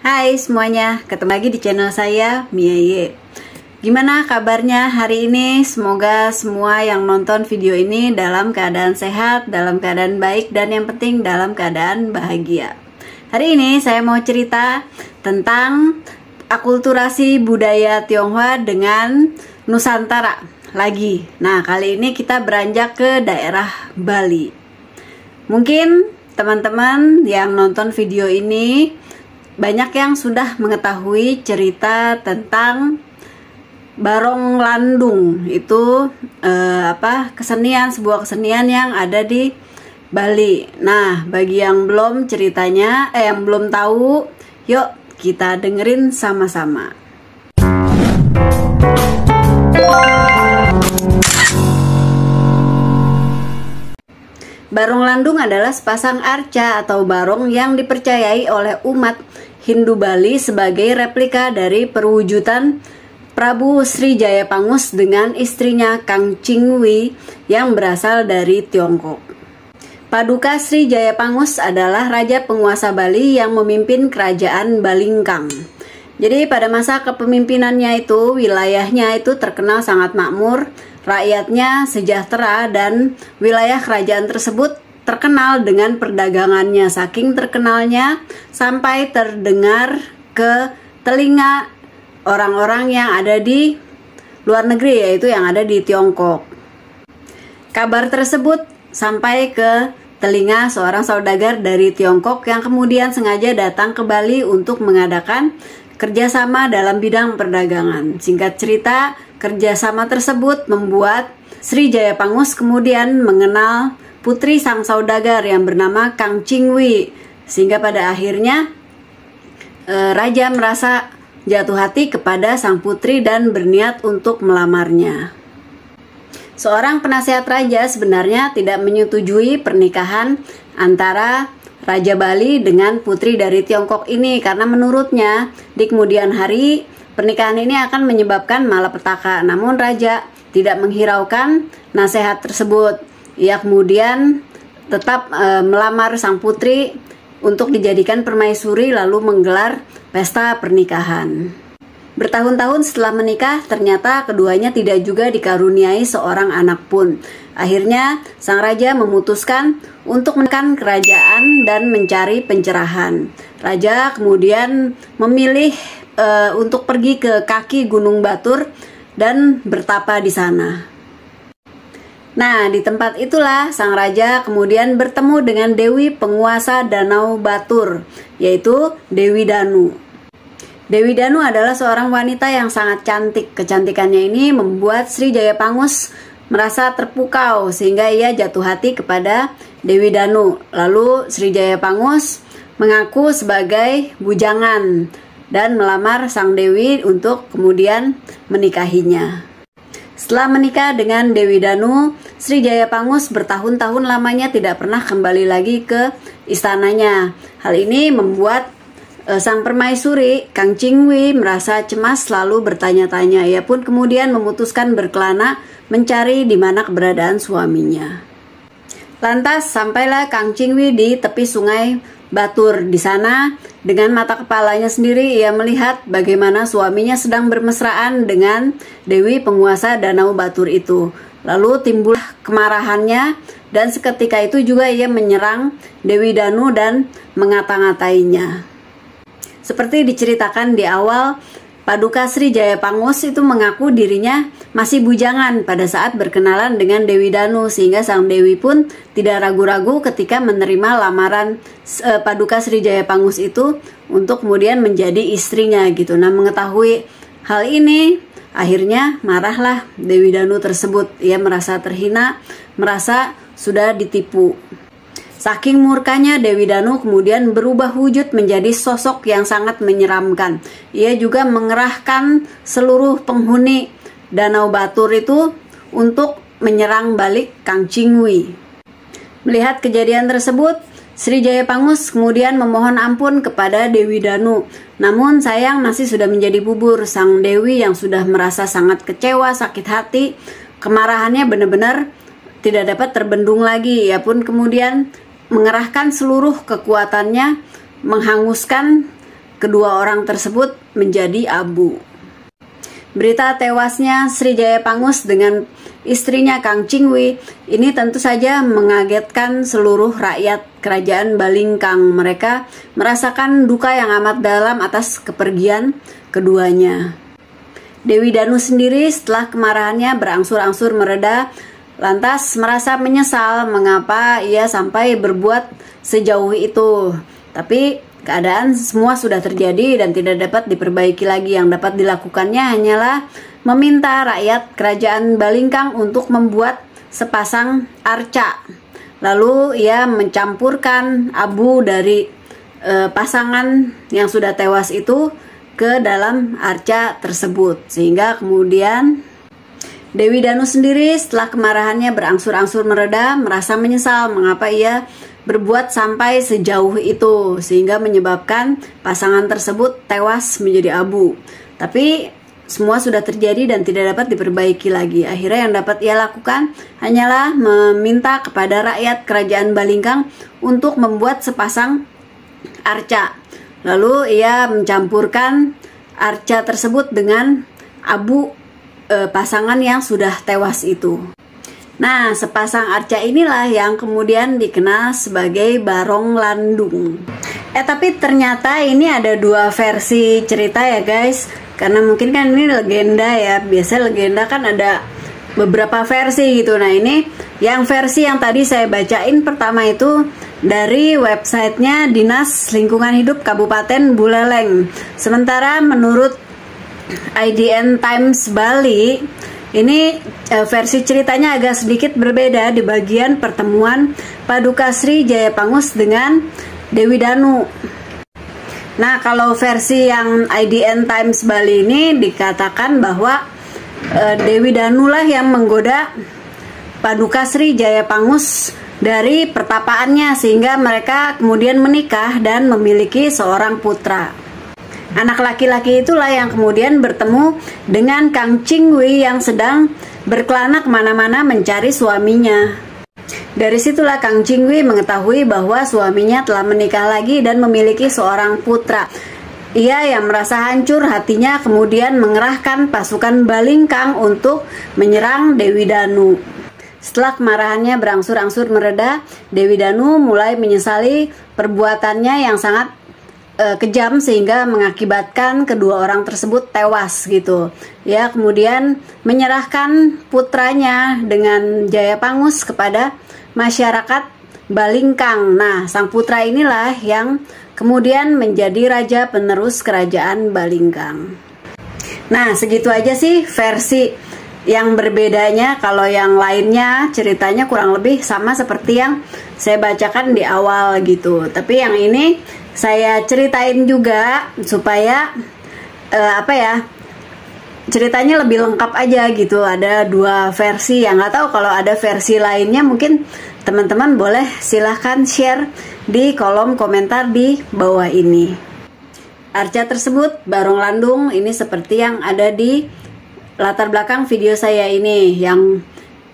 Hai semuanya, ketemu lagi di channel saya, Mia Ye. Gimana kabarnya hari ini? Semoga semua yang nonton video ini dalam keadaan sehat, dalam keadaan baik, dan yang penting dalam keadaan bahagia. Hari ini saya mau cerita tentang akulturasi budaya Tionghoa dengan Nusantara lagi. Nah, kali ini kita beranjak ke daerah Bali. Mungkin teman-teman yang nonton video ini banyak yang sudah mengetahui cerita tentang Barong Landung. Itu sebuah kesenian yang ada di Bali. Nah, bagi yang belum yang belum tahu, yuk kita dengerin sama-sama. Barong Landung adalah sepasang arca atau barong yang dipercayai oleh umat Hindu Bali sebagai replika dari perwujudan Prabu Sri Jayapangus dengan istrinya Kang Chingwi yang berasal dari Tiongkok. Paduka Sri Jayapangus adalah raja penguasa Bali yang memimpin kerajaan Balingkang. Jadi pada masa kepemimpinannya itu, wilayahnya itu terkenal sangat makmur, rakyatnya sejahtera, dan wilayah kerajaan tersebut terkenal dengan perdagangannya. Saking terkenalnya sampai terdengar ke telinga orang-orang yang ada di luar negeri, yaitu yang ada di Tiongkok. Kabar tersebut sampai ke telinga seorang saudagar dari Tiongkok yang kemudian sengaja datang ke Bali untuk mengadakan kerjasama dalam bidang perdagangan. Singkat cerita, kerjasama tersebut membuat Sri Jayapangus kemudian mengenal putri sang saudagar yang bernama Kang Chingwi, sehingga pada akhirnya raja merasa jatuh hati kepada sang putri dan berniat untuk melamarnya. Seorang penasihat raja sebenarnya tidak menyetujui pernikahan antara Raja Bali dengan putri dari Tiongkok ini karena menurutnya di kemudian hari pernikahan ini akan menyebabkan malapetaka. Namun raja tidak menghiraukan nasihat tersebut. Ia kemudian tetap melamar sang putri untuk dijadikan permaisuri lalu menggelar pesta pernikahan. Bertahun-tahun setelah menikah, ternyata keduanya tidak juga dikaruniai seorang anak pun. Akhirnya, sang raja memutuskan untuk menekan kerajaan dan mencari pencerahan. Raja kemudian memilih untuk pergi ke kaki Gunung Batur dan bertapa di sana. Nah, di tempat itulah sang raja kemudian bertemu dengan Dewi penguasa Danau Batur, yaitu Dewi Danu. Dewi Danu adalah seorang wanita yang sangat cantik. Kecantikannya ini membuat Sri Jayapangus merasa terpukau sehingga ia jatuh hati kepada Dewi Danu. Lalu Sri Jayapangus mengaku sebagai bujangan dan melamar sang Dewi untuk kemudian menikahinya. Setelah menikah dengan Dewi Danu, Sri Jayapangus bertahun-tahun lamanya tidak pernah kembali lagi ke istananya. Hal ini membuat sang permaisuri Kang Chingwi merasa cemas lalu bertanya-tanya. Ia pun kemudian memutuskan berkelana mencari di mana keberadaan suaminya. Lantas sampailah Kang Chingwi di tepi sungai Batur. Di sana dengan mata kepalanya sendiri ia melihat bagaimana suaminya sedang bermesraan dengan Dewi penguasa Danau Batur itu. Lalu timbul kemarahannya dan seketika itu juga ia menyerang Dewi Danu dan mengata-ngatainya. Seperti diceritakan di awal, Paduka Sri Jayapangus itu mengaku dirinya masih bujangan pada saat berkenalan dengan Dewi Danu, sehingga sang Dewi pun tidak ragu-ragu ketika menerima lamaran Paduka Sri Jayapangus itu untuk kemudian menjadi istrinya gitu. Nah, mengetahui hal ini, akhirnya marahlah Dewi Danu tersebut. Ia merasa terhina, merasa sudah ditipu. Saking murkanya, Dewi Danu kemudian berubah wujud menjadi sosok yang sangat menyeramkan. Ia juga mengerahkan seluruh penghuni Danau Batur itu untuk menyerang balik Kang Chingwi. Melihat kejadian tersebut, Sri Jayapangus kemudian memohon ampun kepada Dewi Danu. Namun sayang nasi sudah menjadi bubur. Sang Dewi yang sudah merasa sangat kecewa, sakit hati, kemarahannya benar-benar tidak dapat terbendung lagi. Ia pun kemudian mengerahkan seluruh kekuatannya menghanguskan kedua orang tersebut menjadi abu. Berita tewasnya Sri Jaya Pangus dengan istrinya Kang Chingwi ini tentu saja mengagetkan seluruh rakyat kerajaan Balingkang. Mereka merasakan duka yang amat dalam atas kepergian keduanya. Dewi Danu sendiri setelah kemarahannya berangsur-angsur mereda, lantas merasa menyesal mengapa ia sampai berbuat sejauh itu. Tapi keadaan semua sudah terjadi dan tidak dapat diperbaiki lagi. Yang dapat dilakukannya hanyalah meminta rakyat kerajaan Balingkang untuk membuat sepasang arca. Lalu ia mencampurkan abu dari pasangan yang sudah tewas itu ke dalam arca tersebut. Sehingga kemudian Dewi Danu sendiri setelah kemarahannya berangsur-angsur mereda, merasa menyesal mengapa ia berbuat sampai sejauh itu sehingga menyebabkan pasangan tersebut tewas menjadi abu. Tapi semua sudah terjadi dan tidak dapat diperbaiki lagi. Akhirnya yang dapat ia lakukan hanyalah meminta kepada rakyat kerajaan Balingkang untuk membuat sepasang arca. Lalu ia mencampurkan arca tersebut dengan abu pasangan yang sudah tewas itu. Nah, sepasang arca inilah yang kemudian dikenal sebagai Barong Landung. Tapi ternyata ini ada dua versi cerita ya guys. Karena mungkin kan ini legenda ya. Biasanya legenda kan ada beberapa versi gitu. Nah, ini yang versi yang tadi saya bacain pertama itu dari websitenya Dinas Lingkungan Hidup Kabupaten Buleleng. Sementara menurut IDN Times Bali, ini versi ceritanya agak sedikit berbeda di bagian pertemuan Paduka Sri Jaya Pangus dengan Dewi Danu. Nah, kalau versi yang IDN Times Bali ini dikatakan bahwa Dewi Danu lah yang menggoda Paduka Sri Jaya Pangus dari pertapaannya sehingga mereka kemudian menikah dan memiliki seorang putra. Anak laki-laki itulah yang kemudian bertemu dengan Kang Chingwi yang sedang berkelana kemana-mana mencari suaminya. Dari situlah Kang Chingwi mengetahui bahwa suaminya telah menikah lagi dan memiliki seorang putra. Ia yang merasa hancur hatinya kemudian mengerahkan pasukan Balingkang untuk menyerang Dewi Danu. Setelah kemarahannya berangsur-angsur mereda, Dewi Danu mulai menyesali perbuatannya yang sangat kejam sehingga mengakibatkan kedua orang tersebut tewas gitu. Ya, kemudian menyerahkan putranya dengan Jaya Pangus kepada masyarakat Balingkang. Nah, sang putra inilah yang kemudian menjadi raja penerus kerajaan Balingkang. Nah, segitu aja sih versi yang berbedanya. Kalau yang lainnya ceritanya kurang lebih sama seperti yang saya bacakan di awal gitu. Tapi yang ini saya ceritain juga supaya ceritanya lebih lengkap aja gitu. Ada dua versi. Yang nggak tahu kalau ada versi lainnya, mungkin teman-teman boleh silahkan share di kolom komentar di bawah ini. Arca tersebut, Barong Landung, ini seperti yang ada di latar belakang video saya ini. Yang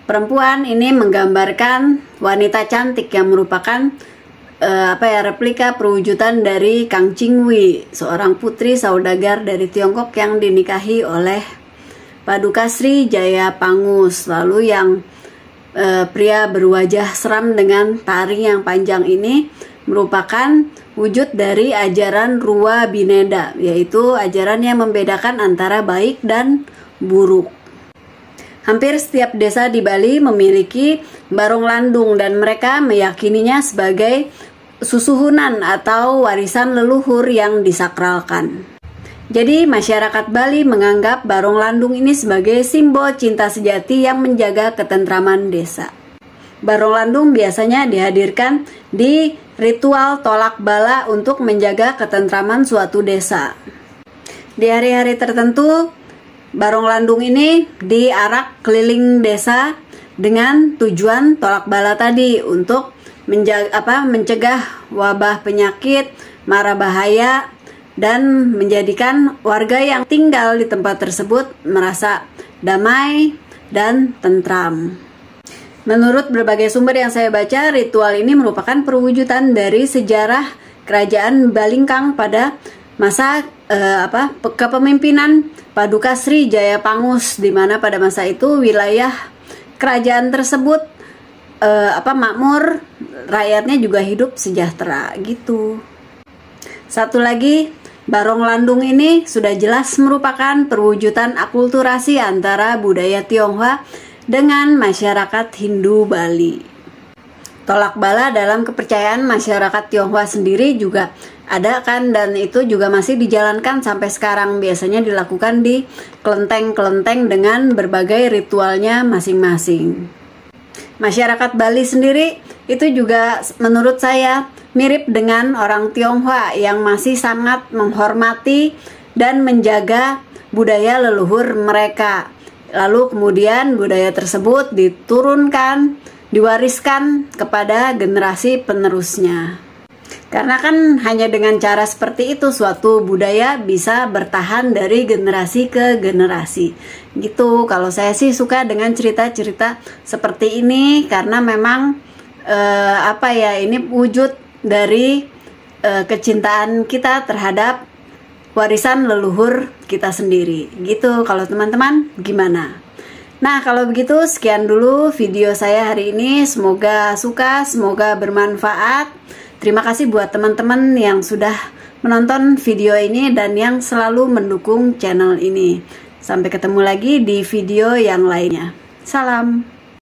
perempuan ini menggambarkan wanita cantik yang merupakan replika perwujudan dari Kang Chingwi, seorang putri saudagar dari Tiongkok yang dinikahi oleh Paduka Sri Jaya Pangus. Lalu yang pria berwajah seram dengan taring yang panjang ini merupakan wujud dari ajaran Ruwa Bineda, yaitu ajaran yang membedakan antara baik dan buruk. Hampir setiap desa di Bali memiliki Barong Landung dan mereka meyakininya sebagai susuhunan atau warisan leluhur yang disakralkan. Jadi masyarakat Bali menganggap Barong Landung ini sebagai simbol cinta sejati yang menjaga ketentraman desa. Barong Landung biasanya dihadirkan di ritual tolak bala untuk menjaga ketentraman suatu desa. Di hari-hari tertentu, Barong Landung ini diarak keliling desa dengan tujuan tolak bala tadi untuk mencegah wabah penyakit, mara bahaya, dan menjadikan warga yang tinggal di tempat tersebut merasa damai dan tentram. Menurut berbagai sumber yang saya baca, ritual ini merupakan perwujudan dari sejarah kerajaan Balingkang pada masa kepemimpinan Paduka Sri Jaya Pangus, di mana pada masa itu wilayah kerajaan tersebut makmur, rakyatnya juga hidup sejahtera gitu. Satu lagi, Barong Landung ini sudah jelas merupakan perwujudan akulturasi antara budaya Tionghoa dengan masyarakat Hindu Bali. Tolak bala dalam kepercayaan masyarakat Tionghoa sendiri juga ada kan, dan itu juga masih dijalankan sampai sekarang. Biasanya dilakukan di kelenteng-kelenteng dengan berbagai ritualnya masing-masing. Masyarakat Bali sendiri itu juga menurut saya mirip dengan orang Tionghoa yang masih sangat menghormati dan menjaga budaya leluhur mereka. Lalu kemudian budaya tersebut diturunkan, diwariskan kepada generasi penerusnya. Karena kan hanya dengan cara seperti itu suatu budaya bisa bertahan dari generasi ke generasi. Gitu. Kalau saya sih suka dengan cerita-cerita seperti ini karena memang ini wujud dari kecintaan kita terhadap warisan leluhur kita sendiri. Gitu. Kalau teman-teman gimana? Nah, kalau begitu sekian dulu video saya hari ini. Semoga suka, semoga bermanfaat. Terima kasih buat teman-teman yang sudah menonton video ini dan yang selalu mendukung channel ini. Sampai ketemu lagi di video yang lainnya. Salam.